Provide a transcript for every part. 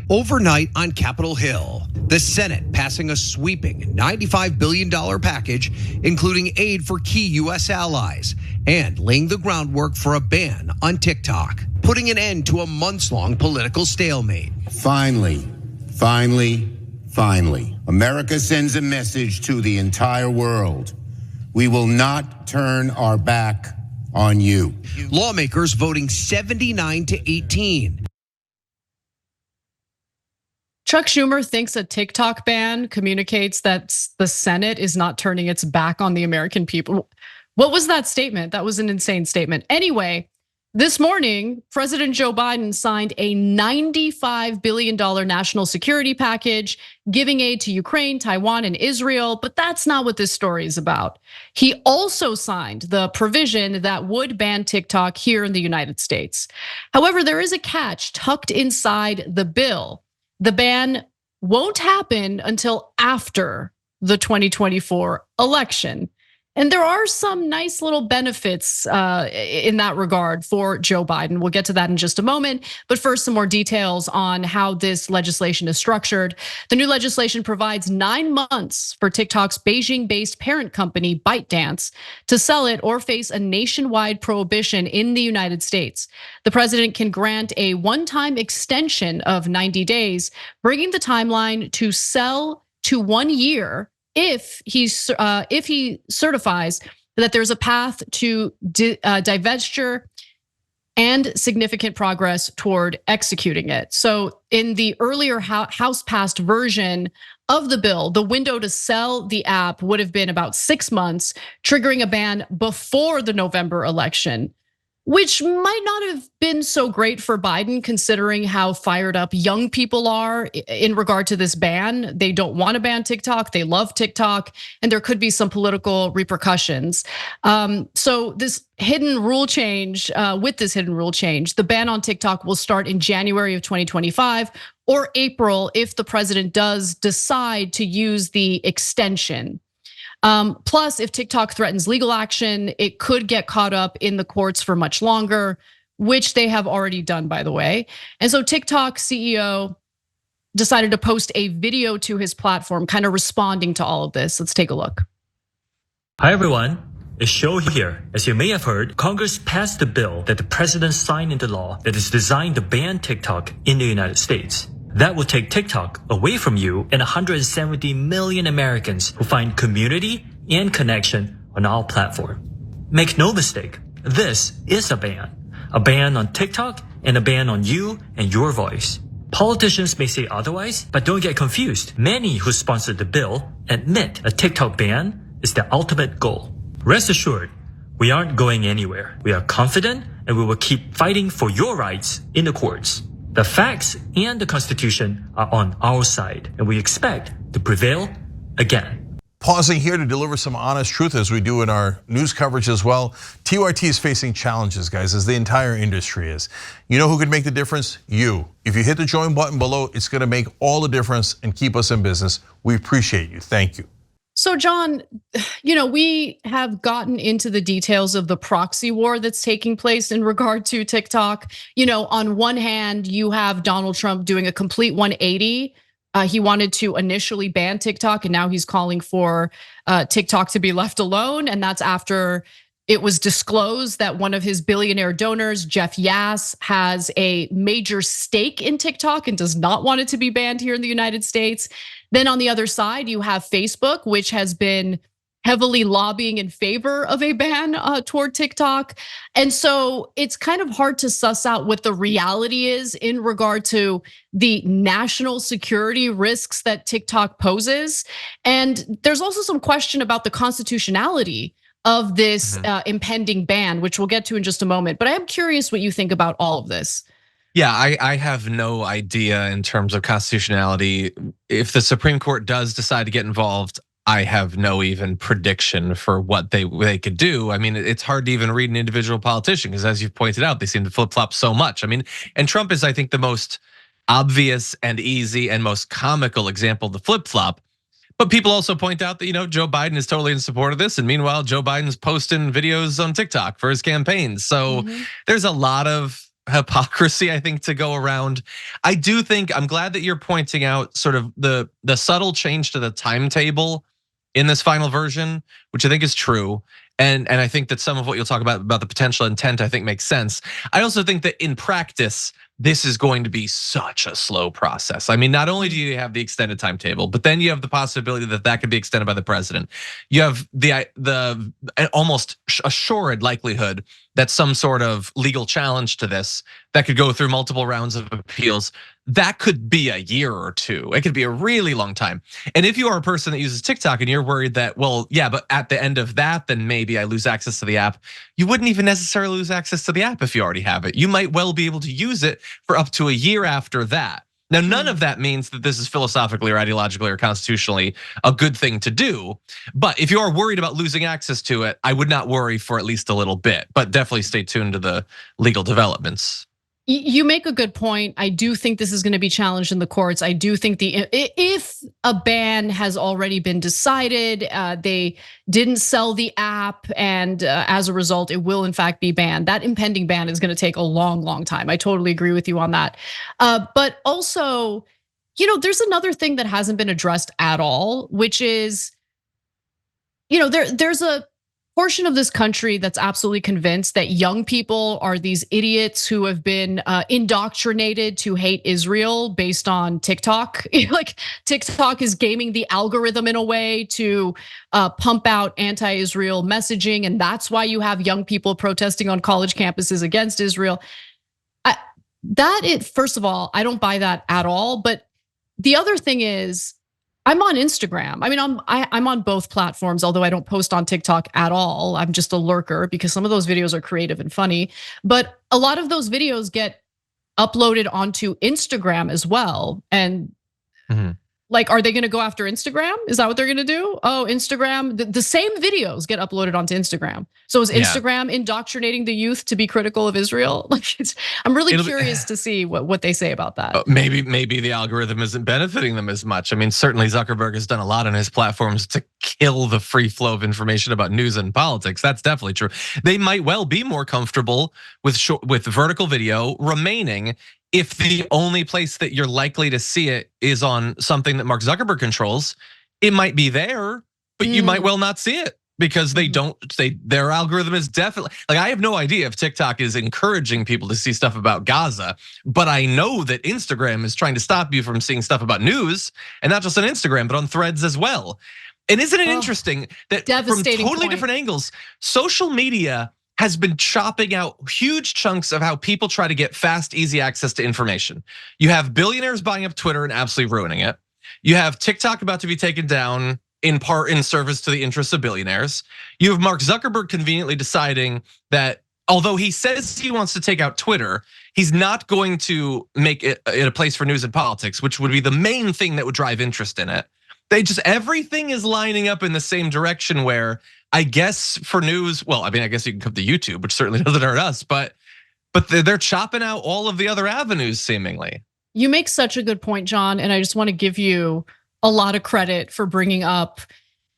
Overnight on Capitol Hill, the Senate passing a sweeping $95 billion package, including aid for key U.S. allies, and laying the groundwork for a ban on TikTok, putting an end to a months-long political stalemate. Finally, America sends a message to the entire world. We will not turn our back on you. Lawmakers voting 79 to 18. Chuck Schumer thinks a TikTok ban communicates that the Senate is not turning its back on the American people. What was that statement? That was an insane statement. Anyway, this morning, President Joe Biden signed a $95 billion national security package, giving aid to Ukraine, Taiwan, and Israel, but that's not what this story is about. He also signed the provision that would ban TikTok here in the United States. However, there is a catch tucked inside the bill. The ban won't happen until after the 2024 election. And there are some nice little benefits in that regard for Joe Biden. We'll get to that in just a moment. But first, some more details on how this legislation is structured. The new legislation provides 9 months for TikTok's Beijing-based parent company, ByteDance, to sell it or face a nationwide prohibition in the United States. The president can grant a one-time extension of 90 days, bringing the timeline to sell to 1 year if he certifies that there's a path to divestiture and significant progress toward executing it. So in the earlier House-passed version of the bill, the window to sell the app would have been about 6 months, triggering a ban before the November election, which might not have been so great for Biden considering how fired up young people are in regard to this ban. They don't want to ban TikTok, they love TikTok, and there could be some political repercussions. So this hidden rule change, the ban on TikTok will start in January of 2025 or April if the president does decide to use the extension. Plus, if TikTok threatens legal action, it could get caught up in the courts for much longer, which they have already done, by the way. And so TikTok CEO decided to post a video to his platform, kind of responding to all of this. Let's take a look. Hi, everyone. It's Show here. As you may have heard, Congress passed a bill that the president signed into law that is designed to ban TikTok in the United States. That will take TikTok away from you and 170 million Americans who find community and connection on our platform. Make no mistake, this is a ban on TikTok and a ban on you and your voice. Politicians may say otherwise, but don't get confused. Many who sponsored the bill admit a TikTok ban is the ultimate goal. Rest assured, we aren't going anywhere. We are confident and we will keep fighting for your rights in the courts. The facts and the Constitution are on our side, and we expect to prevail again. Pausing here to deliver some honest truth as we do in our news coverage as well. TYT is facing challenges, guys, as the entire industry is. You know who could make the difference? You. If you hit the join button below, it's gonna make all the difference and keep us in business. We appreciate you, thank you. So John, we have gotten into the details of the proxy war that's taking place in regard to TikTok. On one hand, you have Donald Trump doing a complete 180. He wanted to initially ban TikTok, and now he's calling for TikTok to be left alone. And that's after it was disclosed that one of his billionaire donors, Jeff Yass, has a major stake in TikTok and does not want it to be banned here in the United States. Then on the other side, you have Facebook, which has been heavily lobbying in favor of a ban toward TikTok. And so it's kind of hard to suss out what the reality is in regard to the national security risks that TikTok poses. And there's also some question about the constitutionality of this impending ban, which we'll get to in just a moment. But I am curious what you think about all of this. Yeah, I have no idea in terms of constitutionality. If the Supreme Court does decide to get involved, I have no even prediction for what they could do. I mean, it's hard to even read an individual politician because, as you've pointed out, they seem to flip-flop so much. I mean, and Trump is, I think, the most obvious and easy and most comical example of the flip-flop. But people also point out that, Joe Biden is totally in support of this. And meanwhile, Joe Biden's posting videos on TikTok for his campaign. So there's a lot of hypocrisy, I think, to go around. I do think, I'm glad that you're pointing out sort of the subtle change to the timetable in this final version, which I think is true. And I think that some of what you'll talk about the potential intent, I think makes sense. I also think that in practice, this is going to be such a slow process. I mean, not only do you have the extended timetable, but then you have the possibility that that could be extended by the president. You have the almost assured likelihood that some sort of legal challenge to this that could go through multiple rounds of appeals. That could be a year or two. It could be a really long time. And if you are a person that uses TikTok and you're worried that, well, yeah, but at the end of that, then maybe I lose access to the app. You wouldn't even necessarily lose access to the app if you already have it. You might well be able to use it for up to a year after that. Now, none of that means that this is philosophically or ideologically or constitutionally a good thing to do. But if you are worried about losing access to it, I would not worry for at least a little bit, but definitely stay tuned to the legal developments. You make a good point. I do think this is going to be challenged in the courts. I do think if a ban has already been decided, they didn't sell the app, and as a result, it will in fact be banned. That impending ban is going to take a long, long time. I totally agree with you on that. But also, there's another thing that hasn't been addressed at all, which is, there's a portion of this country that's absolutely convinced that young people are these idiots who have been indoctrinated to hate Israel based on TikTok. Like TikTok is gaming the algorithm in a way to pump out anti-Israel messaging, and that's why you have young people protesting on college campuses against Israel. First of all, I don't buy that at all. But the other thing is, I'm on Instagram. I mean, I'm on both platforms, although I don't post on TikTok at all. I'm just a lurker because some of those videos are creative and funny. But a lot of those videos get uploaded onto Instagram as well. And like, are they gonna go after Instagram? Is that what they're gonna do? Oh, Instagram, the same videos get uploaded onto Instagram. So is Instagram indoctrinating the youth to be critical of Israel? Like, I'm really curious to see what they say about that. Maybe the algorithm isn't benefiting them as much. I mean, certainly Zuckerberg has done a lot on his platforms to kill the free flow of information about news and politics. That's definitely true. They might well be more comfortable with vertical video remaining if the only place that you're likely to see it is on something that Mark Zuckerberg controls. It might be there, but you might well not see it because their algorithm is definitely, like, I have no idea if TikTok is encouraging people to see stuff about Gaza, but I know that Instagram is trying to stop you from seeing stuff about news, and not just on Instagram, but on Threads as well. And isn't it interesting that from totally different angles, social media has been chopping out huge chunks of how people try to get fast, easy access to information. You have billionaires buying up Twitter and absolutely ruining it. You have TikTok about to be taken down in part in service to the interests of billionaires. You have Mark Zuckerberg conveniently deciding that although he says he wants to take out Twitter, he's not going to make it a place for news and politics, which would be the main thing that would drive interest in it. Everything is lining up in the same direction where, I guess for news, well, I mean, I guess you can come to YouTube, which certainly doesn't hurt us, but they're chopping out all of the other avenues seemingly. You make such a good point, John, and I just want to give you a lot of credit for bringing up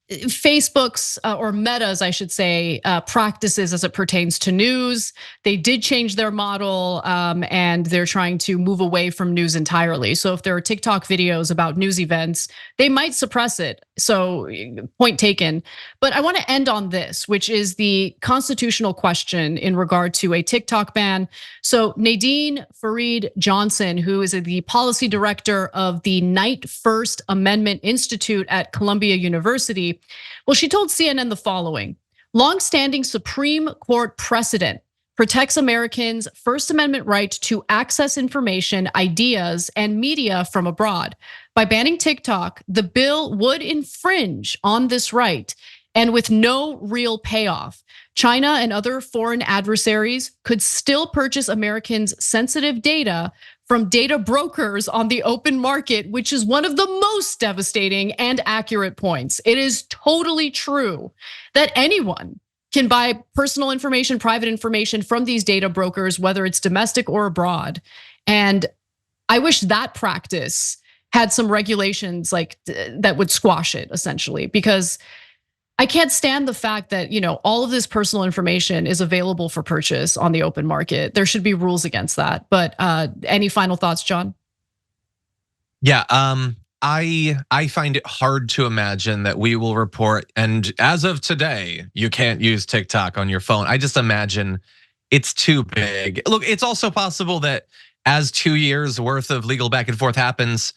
Facebook's or Meta's, I should say, practices as it pertains to news. They did change their model, and they're trying to move away from news entirely. So if there are TikTok videos about news events, they might suppress it. So point taken. But I want to end on this, which is the constitutional question in regard to a TikTok ban. So Nadine Farid Johnson, who is the policy director of the Knight First Amendment Institute at Columbia University, well, she told CNN the following: longstanding Supreme Court precedent protects Americans' First Amendment right to access information, ideas, and media from abroad. By banning TikTok, the bill would infringe on this right, and with no real payoff. China and other foreign adversaries could still purchase Americans' sensitive data from data brokers on the open market, which is one of the most devastating and accurate points. It is totally true that anyone can buy personal information, private information from these data brokers, whether it's domestic or abroad. And I wish that practice had some regulations like that would squash it, essentially, because I can't stand the fact that, all of this personal information is available for purchase on the open market. There should be rules against that. But any final thoughts, John? Yeah, I find it hard to imagine that we will report, and as of today, you can't use TikTok on your phone. I just imagine it's too big. Look, it's also possible that as 2 years worth of legal back and forth happens,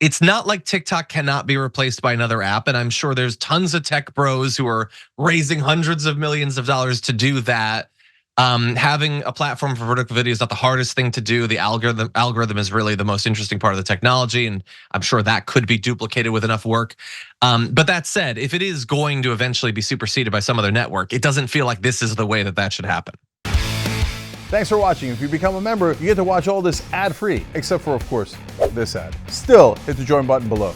it's not like TikTok cannot be replaced by another app. And I'm sure there's tons of tech bros who are raising hundreds of millions of dollars to do that. Having a platform for vertical video is not the hardest thing to do. The algorithm is really the most interesting part of the technology, and I'm sure that could be duplicated with enough work. But that said, if it is going to eventually be superseded by some other network, it doesn't feel like this is the way that should happen. Thanks for watching. If you become a member, you get to watch all this ad-free, except for, of course, this ad. Still, hit the join button below.